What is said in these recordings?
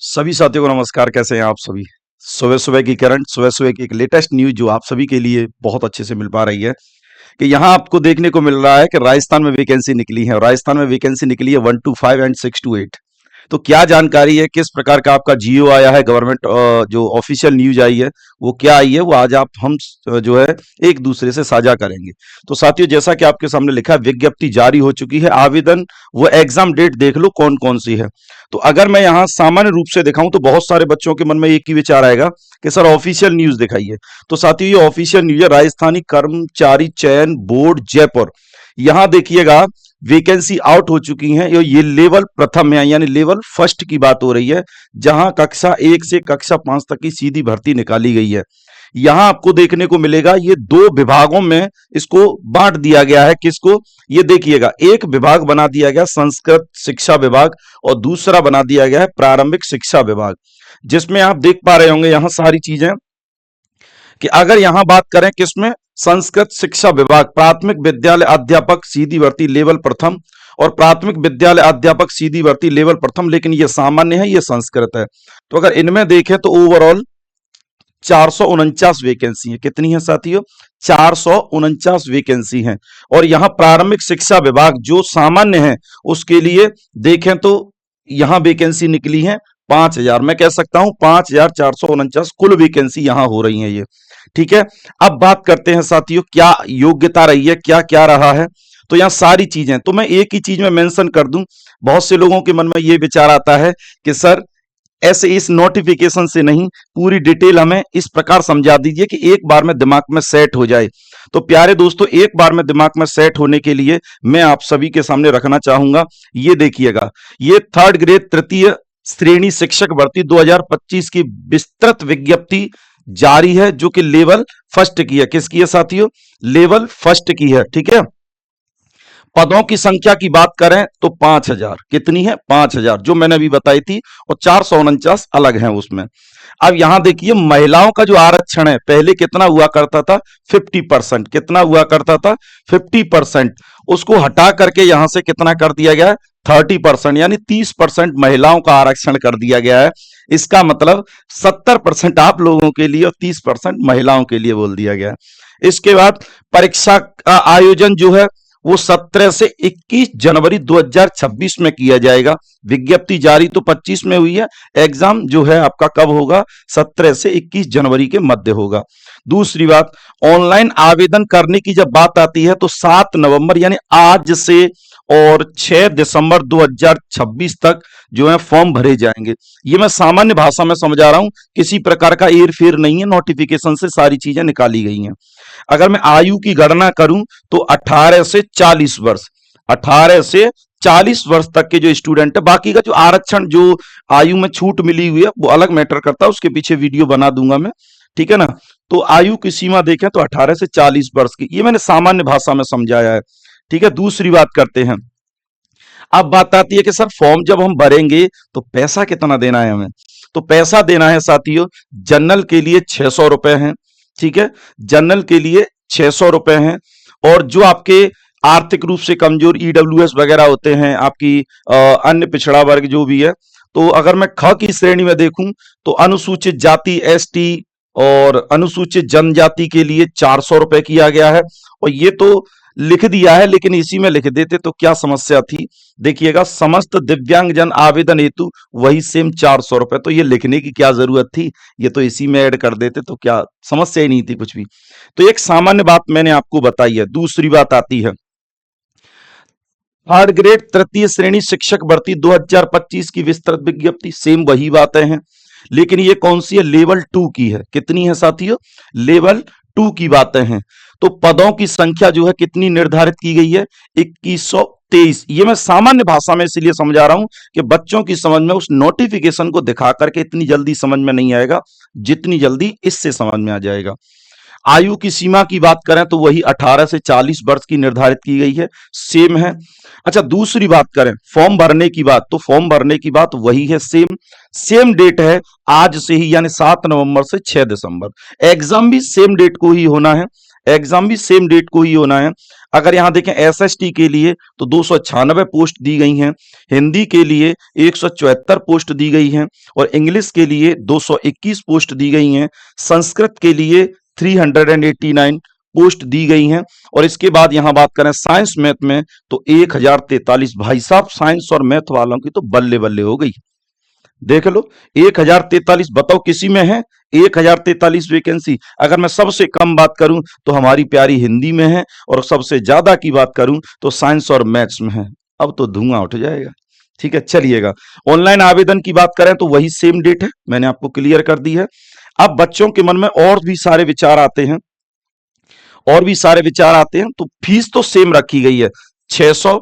सभी साथियों को नमस्कार। कैसे हैं आप सभी। सुबह सुबह की करंट, सुबह सुबह की एक लेटेस्ट न्यूज जो आप सभी के लिए बहुत अच्छे से मिल पा रही है कि यहाँ आपको देखने को मिल रहा है कि राजस्थान में वैकेंसी निकली है। और राजस्थान में वैकेंसी निकली है 1 to 5 एंड 6 to 8। तो क्या जानकारी है, किस प्रकार का आपका जीओ आया है, गवर्नमेंट जो ऑफिशियल न्यूज आई है वो क्या आई है, वो आज आप हम जो है एक दूसरे से साझा करेंगे। तो साथियों, जैसा कि आपके सामने लिखा है, विज्ञप्ति जारी हो चुकी है। आवेदन वो एग्जाम डेट देख लो कौन कौन सी है। तो अगर मैं यहाँ सामान्य रूप से दिखाऊं तो बहुत सारे बच्चों के मन में एक ही विचार आएगा कि सर ऑफिशियल न्यूज दिखाइए। तो साथियों, ये ऑफिशियल न्यूज है राजस्थानी कर्मचारी चयन बोर्ड जयपुर। यहां देखिएगा वैकेंसी आउट हो चुकी हैं। ये लेवल प्रथम है, यानी लेवल फर्स्ट की बात हो रही है, जहां कक्षा 1 से कक्षा 5 तक की सीधी भर्ती निकाली गई है। यहां आपको देखने को मिलेगा ये दो विभागों में इसको बांट दिया गया है। किसको? ये देखिएगा, एक विभाग बना दिया गया संस्कृत शिक्षा विभाग और दूसरा बना दिया गया है प्रारंभिक शिक्षा विभाग, जिसमें आप देख पा रहे होंगे यहां सारी चीजें कि अगर यहां बात करें किसमें, संस्कृत शिक्षा विभाग, प्राथमिक विद्यालय अध्यापक सीधी भर्ती लेवल प्रथम और प्राथमिक विद्यालय अध्यापक सीधी भर्ती लेवल प्रथम, लेकिन ये सामान्य है, ये संस्कृत है। तो अगर इनमें देखें तो ओवरऑल 449 वैकेंसी है। कितनी है साथियों? 449 वैकेंसी हैं। और यहां प्रारंभिक शिक्षा विभाग जो सामान्य है उसके लिए देखें तो यहां वैकेंसी निकली है 5,000। मैं कह सकता हूं 5,449 कुल वैकेंसी यहां हो रही है ये। ठीक है। अब बात करते हैं साथियों, क्या योग्यता रही है, क्या क्या रहा है। तो यहां सारी चीजें तो मैं एक ही चीज में मेंशन कर दूं। बहुत से लोगों के मन में ये विचार आता है कि सर ऐसे इस नोटिफिकेशन से नहीं, पूरी डिटेल हमें इस प्रकार समझा दीजिए कि एक बार में दिमाग में सेट हो जाए। तो प्यारे दोस्तों, एक बार में दिमाग में सेट होने के लिए मैं आप सभी के सामने रखना चाहूंगा, ये देखिएगा, ये थर्ड ग्रेड तृतीय श्रेणी शिक्षक भर्ती 2025 की विस्तृत विज्ञप्ति जारी है, जो कि लेवल फर्स्ट की है। किसकी है साथियों? लेवल फर्स्ट की है। ठीक है। पदों की संख्या की बात करें तो 5,000। कितनी है? 5,000, जो मैंने अभी बताई थी, और 449 अलग हैं उसमें। अब यहां देखिए, महिलाओं का जो आरक्षण है पहले कितना हुआ करता था? 50%। कितना हुआ करता था? 50%। उसको हटा करके यहां से कितना कर दिया गया है? 30%, यानी 30% महिलाओं का आरक्षण कर दिया गया है। इसका मतलब 70% आप लोगों के लिए और 30% महिलाओं के लिए बोल दिया गया है। इसके बाद परीक्षा का आयोजन जो है वो 17 से 21 जनवरी 2026 में किया जाएगा। विज्ञप्ति जारी तो 25 में हुई है, एग्जाम जो है आपका कब होगा? 17 से 21 जनवरी के मध्य होगा। दूसरी बात, ऑनलाइन आवेदन करने की जब बात आती है तो 7 नवंबर यानी आज से और 6 दिसंबर 2026 तक जो है फॉर्म भरे जाएंगे। ये मैं सामान्य भाषा में समझा रहा हूं, किसी प्रकार का हेर फेर नहीं है, नोटिफिकेशन से सारी चीजें निकाली गई हैं। अगर मैं आयु की गणना करूं तो 18 से 40 वर्ष, 18 से 40 वर्ष तक के जो स्टूडेंट है, बाकी का जो आरक्षण जो आयु में छूट मिली हुई है वो अलग मैटर करता है, उसके पीछे वीडियो बना दूंगा मैं। ठीक है ना। तो आयु की सीमा देखें तो 18 से 40 वर्ष की, ये मैंने सामान्य भाषा में समझाया है। ठीक है। दूसरी बात करते हैं, अब बात आती है कि सर फॉर्म जब हम भरेंगे तो पैसा कितना देना है हमें। तो पैसा देना है साथियों, जनरल के लिए 600 रुपए हैं। ठीक है। जनरल के लिए 600 रुपए हैं। और जो आपके आर्थिक रूप से कमजोर ईडब्ल्यूएस वगैरह होते हैं, आपकी अन्य पिछड़ा वर्ग जो भी है, तो अगर मैं ख की श्रेणी में देखूं तो अनुसूचित जाति एसटी और अनुसूचित जनजाति के लिए 400 रुपए किया गया है। और ये तो लिख दिया है, लेकिन इसी में लिख देते तो क्या समस्या थी। देखिएगा, समस्त दिव्यांग जन आवेदन हेतु वही सेम 400 रुपए, तो ये लिखने की क्या जरूरत थी, ये तो इसी में ऐड कर देते तो क्या समस्या ही नहीं थी कुछ भी। तो एक सामान्य बात मैंने आपको बताई है। दूसरी बात आती है, थर्ड ग्रेड तृतीय श्रेणी शिक्षक भर्ती 2025 की विस्तृत विज्ञप्ति, सेम वही बातें हैं, लेकिन ये कौन सी है? लेवल 2 की है। कितनी है साथियों? लेवल 2 की बातें हैं। तो पदों की संख्या जो है कितनी निर्धारित की गई है? 2123। ये मैं सामान्य भाषा में इसलिए समझा रहा हूं कि बच्चों की समझ में उस नोटिफिकेशन को दिखा करके इतनी जल्दी समझ में नहीं आएगा, जितनी जल्दी इससे समझ में आ जाएगा। आयु की सीमा की बात करें तो वही 18 से 40 वर्ष की निर्धारित की गई है, सेम है। अच्छा, दूसरी बात करें फॉर्म भरने की बात, तो फॉर्म भरने की बात वही है, सेम सेम डेट है आज से ही, यानी 7 नवंबर से 6 दिसंबर। एग्जाम भी सेम डेट को ही होना है, एग्जाम भी सेम डेट को ही होना है। अगर यहां देखें एसएसटी के लिए तो 296 पोस्ट दी गई हैं, हिंदी के लिए 174 पोस्ट दी गई हैं और इंग्लिश के लिए 221 पोस्ट दी गई हैं, संस्कृत के लिए 389 पोस्ट दी गई हैं। और इसके बाद यहां बात करें साइंस मैथ में तो 1043। भाई साहब साइंस और मैथ वालों की तो बल्ले बल्ले हो गई, देख लो 1043। बताओ किसी में है 1043 वैकेंसी? अगर मैं सबसे कम बात करूं तो हमारी प्यारी हिंदी में है और सबसे ज्यादा की बात करूं तो साइंस और मैथ्स में है। अब तो धुआं उठ जाएगा। ठीक है, चलिएगा। ऑनलाइन आवेदन की बात करें तो वही सेम डेट है, मैंने आपको क्लियर कर दी है। अब बच्चों के मन में और भी सारे विचार आते हैं, तो फीस तो सेम रखी गई है 600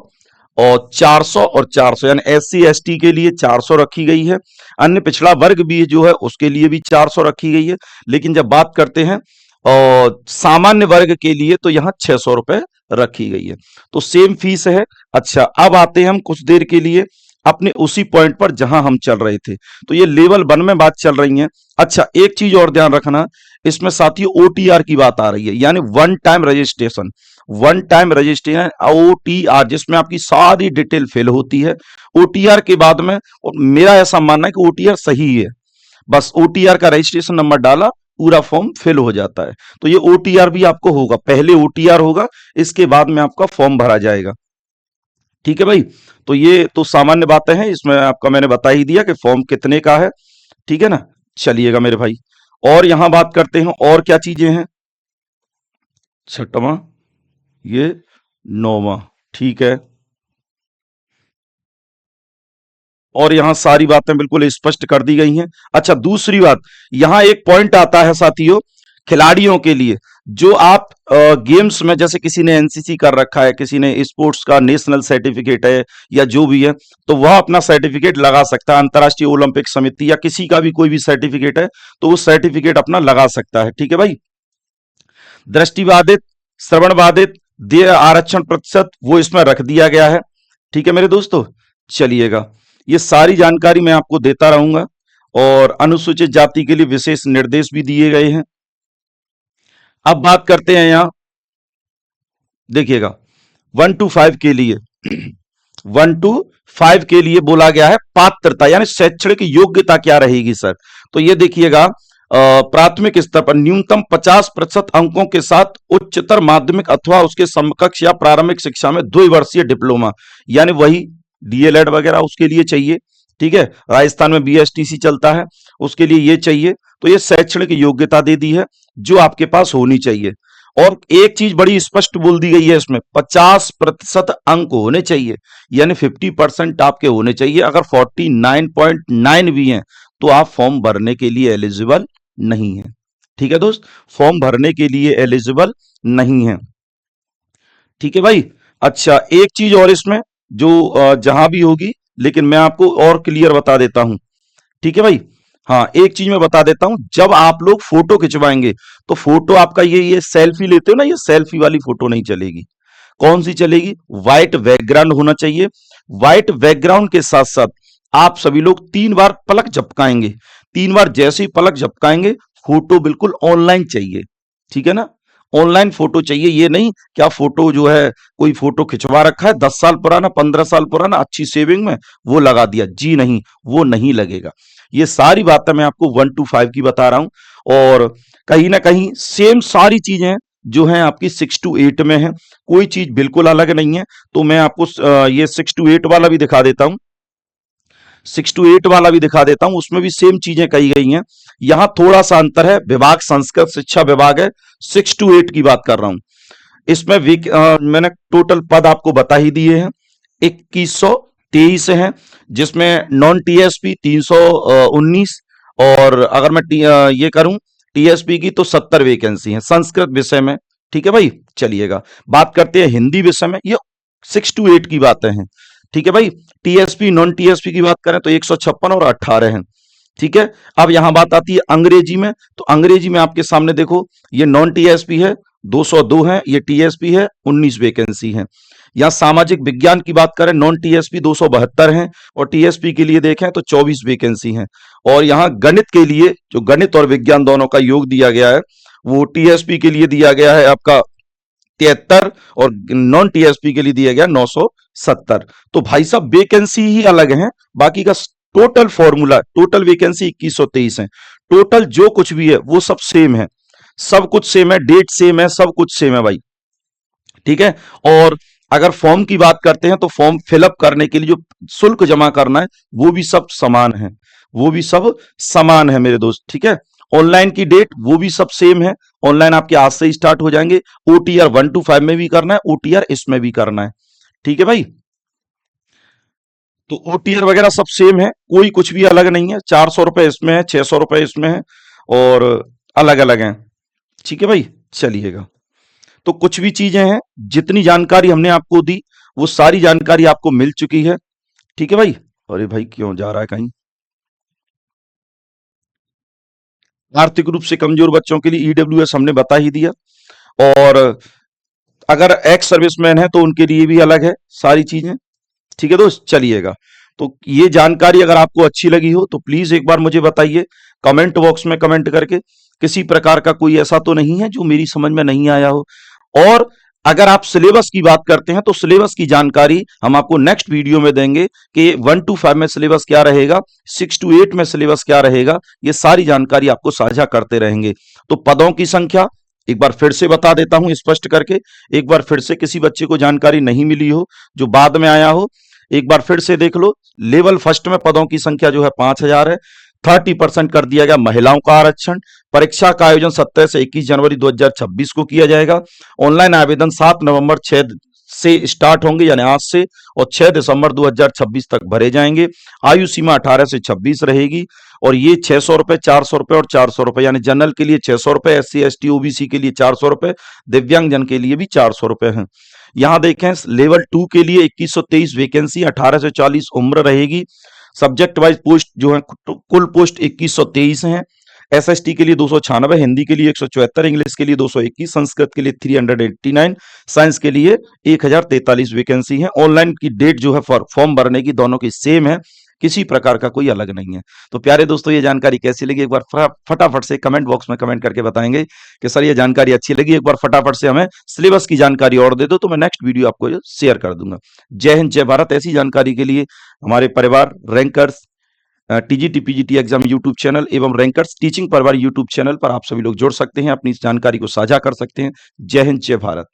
और 400 और 400, यानी एससी एसटी के लिए 400 रखी गई है, अन्य पिछड़ा वर्ग भी जो है उसके लिए भी 400 रखी गई है। लेकिन जब बात करते हैं और सामान्य वर्ग के लिए तो यहाँ 600 रुपए रखी गई है, तो सेम फीस है। अच्छा, अब आते हैं हम कुछ देर के लिए अपने उसी पॉइंट पर जहां हम चल रहे थे। तो ये लेवल 1 में बात चल रही है। अच्छा, एक चीज और ध्यान रखना, इसमें साथियों ओटीआर की बात आ रही है, यानी वन टाइम रजिस्ट्रेशन। ओटीआर जिसमें आपकी सारी डिटेल फिल होती है ओटीआर के बाद में। और मेरा ऐसा मानना है कि ओटीआर सही है, बस ओटीआर का रजिस्ट्रेशन नंबर डाला पूरा फॉर्म फिल हो जाता है। तो ये ओटीआर भी आपको होगा, पहले ओटीआर होगा, इसके बाद में आपका फॉर्म भरा जाएगा। ठीक है भाई, तो ये तो सामान्य बातें हैं, इसमें आपका मैंने बता ही दिया कि फॉर्म कितने का है। ठीक है ना, चलिएगा मेरे भाई। और यहां बात करते हैं और क्या चीजें हैं। छठवां, ये 9वां, ठीक है। और यहां सारी बातें बिल्कुल स्पष्ट कर दी गई हैं। अच्छा, दूसरी बात, यहां एक पॉइंट आता है साथियों खिलाड़ियों के लिए, जो आप गेम्स में, जैसे किसी ने एनसीसी कर रखा है, किसी ने स्पोर्ट्स का नेशनल सर्टिफिकेट है या जो भी है, तो वह अपना सर्टिफिकेट लगा सकता है। अंतर्राष्ट्रीय ओलंपिक समिति या किसी का भी कोई भी सर्टिफिकेट है तो वो सर्टिफिकेट अपना लगा सकता है। ठीक है भाई। दृष्टिबाधित, श्रवण बाधित, देय आरक्षण प्रतिशत वो इसमें रख दिया गया है। ठीक है मेरे दोस्तों, चलिएगा। ये सारी जानकारी मैं आपको देता रहूंगा और अनुसूचित जाति के लिए विशेष निर्देश भी दिए गए हैं। अब बात करते हैं यहां, देखिएगा 1 to 5 के लिए 1 to 5 के लिए बोला गया है पात्रता, यानी शैक्षणिक योग्यता क्या रहेगी सर। तो ये देखिएगा, प्राथमिक स्तर पर न्यूनतम 50% अंकों के साथ उच्चतर माध्यमिक अथवा उसके समकक्ष या प्रारंभिक शिक्षा में 2 वर्षीय डिप्लोमा, यानी वही डीएलएड वगैरह उसके लिए चाहिए। ठीक है, राजस्थान में बीएसटीसी चलता है, उसके लिए ये चाहिए। तो ये शैक्षणिक योग्यता दे दी है जो आपके पास होनी चाहिए। और एक चीज बड़ी स्पष्ट बोल दी गई है इसमें, 50% अंक होने चाहिए, यानी 50% आपके होने चाहिए। अगर 49.9 भी हैं तो आप फॉर्म भरने के लिए एलिजिबल नहीं है। ठीक है दोस्त, फॉर्म भरने के लिए एलिजिबल नहीं है। ठीक है भाई। अच्छा, एक चीज और इसमें जो जहां भी होगी, लेकिन मैं आपको और क्लियर बता देता हूं। ठीक है भाई, हाँ एक चीज मैं बता देता हूं, जब आप लोग फोटो खिंचवाएंगे तो फोटो आपका ये सेल्फी लेते हो ना, ये सेल्फी वाली फोटो नहीं चलेगी। कौन सी चलेगी? व्हाइट बैकग्राउंड होना चाहिए। व्हाइट बैकग्राउंड के साथ साथ आप सभी लोग 3 बार पलक झपकाएंगे। 3 बार जैसे ही पलक झपकाएंगे, फोटो बिल्कुल ऑनलाइन चाहिए। ठीक है ना, ऑनलाइन फोटो चाहिए। ये नहीं क्या फोटो जो है कोई फोटो खिंचवा रखा है 10 साल पुराना, 15 साल पुराना, अच्छी सेविंग में वो लगा दिया, जी नहीं, वो नहीं लगेगा। ये सारी बातें मैं आपको 1 to 5 की बता रहा हूं। और कहीं ना कहीं सेम सारी चीजें जो हैं आपकी 6 to 8 में है, कोई चीज बिल्कुल अलग नहीं है। तो मैं आपको ये 6 to 8 वाला भी दिखा देता हूं, 6 to 8 वाला भी दिखा देता हूं, उसमें भी सेम चीजें कही गई हैं। यहां थोड़ा सा अंतर है, विभाग संस्कृत शिक्षा विभाग है, 6 to 8 की बात कर रहा हूं। इसमें मैंने टोटल पद आपको बता ही दिए हैं, 2123 हैं, जिसमें नॉन टीएसपी 319, और अगर मैं ये करूं टीएसपी की तो 70 वैकेंसी है संस्कृत विषय में। ठीक है भाई, चलिएगा। बात करते हैं हिंदी विषय में, ये 6 to 8 की बातें हैं। ठीक है भाई, टीएसपी नॉन टीएसपी की बात करें तो 156 और 18 हैं। ठीक है, अब यहां बात आती है अंग्रेजी में, तो अंग्रेजी में आपके सामने देखो, ये नॉन टीएसपी है 202 है, ये टीएसपी है 19 वैकेंसी है। यहां सामाजिक विज्ञान की बात करें, नॉन टीएसपी 272 हैं और टीएसपी के लिए देखें तो 24 वैकेंसी हैं। और यहां गणित के लिए, जो गणित और विज्ञान दोनों का योग दिया गया है, वो टीएसपी के लिए दिया गया है आपका 973 और नॉन टीएसपी के लिए दिया गया 970। तो भाई साहब वैकेंसी ही अलग है, बाकी का टोटल फॉर्मूला, टोटल वैकेंसी 2123 है। टोटल जो कुछ भी है वो सब सेम है, सब कुछ सेम है, डेट सेम है, सब कुछ सेम है भाई, ठीक है। और अगर फॉर्म की बात करते हैं तो फॉर्म फिलअप करने के लिए जो शुल्क जमा करना है वो भी सब समान है, वो भी सब समान है मेरे दोस्त, ठीक है। ऑनलाइन की डेट वो भी सब सेम है, ऑनलाइन आपके आज से ही स्टार्ट हो जाएंगे। ओटीआर 1 to 5 में भी करना है, ओटीआर इसमें भी करना है, ठीक है भाई। तो ओटीआर वगैरह सब सेम है, कोई कुछ भी अलग नहीं है। 400 रुपए इसमें है, 600 रुपए इसमें है, और अलग अलग हैं, ठीक है भाई। चलिएगा, तो कुछ भी चीजें हैं, जितनी जानकारी हमने आपको दी वो सारी जानकारी आपको मिल चुकी है, ठीक है भाई। अरे भाई क्यों जा रहा है कहीं। आर्थिक रूप से कमजोर बच्चों के लिए ईडब्ल्यूएस हमने बता ही दिया, और अगर एक्स सर्विसमैन है तो उनके लिए भी अलग है सारी चीजें, ठीक है दोस्त। चलिएगा, तो ये जानकारी अगर आपको अच्छी लगी हो तो प्लीज एक बार मुझे बताइए कमेंट बॉक्स में कमेंट करके। किसी प्रकार का कोई ऐसा तो नहीं है जो मेरी समझ में नहीं आया हो। और अगर आप सिलेबस की बात करते हैं तो सिलेबस की जानकारी हम आपको नेक्स्ट वीडियो में देंगे कि 1 to 5 में सिलेबस क्या रहेगा, 6 to 8 में सिलेबस क्या रहेगा, ये सारी जानकारी आपको साझा करते रहेंगे। तो पदों की संख्या एक बार फिर से बता देता हूं स्पष्ट करके, एक बार फिर से किसी बच्चे को जानकारी नहीं मिली हो जो बाद में आया हो, एक बार फिर से देख लो। लेवल फर्स्ट में पदों की संख्या जो है 5000 है। 30% कर दिया गया महिलाओं का आरक्षण। परीक्षा का आयोजन 17 से 21 जनवरी 2026 को किया जाएगा। ऑनलाइन आवेदन 7 नवंबर 6 से स्टार्ट होंगे, यानी आज से, और 6 दिसंबर 2026 तक भरे जाएंगे। आयु सीमा 18 से 26 रहेगी, और ये 600 रुपए, 400 रुपए और 400 रुपए, यानी जनरल के लिए 600 रुपए, SC ST OBC के लिए 400 रुपए, दिव्यांगजन के लिए भी 400 रुपए हैं। यहां देखें, लेवल 2 के लिए 2123 वैकेंसी, 18 से 40 उम्र रहेगी। सब्जेक्ट वाइज पोस्ट जो है, कुल पोस्ट 2123 हैं। SST के लिए 296, हिंदी के लिए 174, इंग्लिश के लिए 221, संस्कृत के लिए 389, साइंस के लिए 1043 वैकेंसी है। ऑनलाइन की डेट जो है फॉर्म भरने की दोनों की सेम है, किसी प्रकार का कोई अलग नहीं है। तो प्यारे दोस्तों, ये जानकारी कैसी लगी एक बार फटाफट से कमेंट बॉक्स में कमेंट करके बताएंगे कि सर ये जानकारी अच्छी लगी। एक बार फटाफट से हमें सिलेबस की जानकारी और दे दो तो मैं नेक्स्ट वीडियो आपको शेयर कर दूंगा। जय हिंद, जय भारत। ऐसी जानकारी के लिए हमारे परिवार rankers TGT PGT exam YouTube channel एवं रैंकर्स टीचिंग परिवार यूट्यूब चैनल पर आप सभी लोग जुड़ सकते हैं, अपनी इस जानकारी को साझा कर सकते हैं। जय हिंद, जय भारत।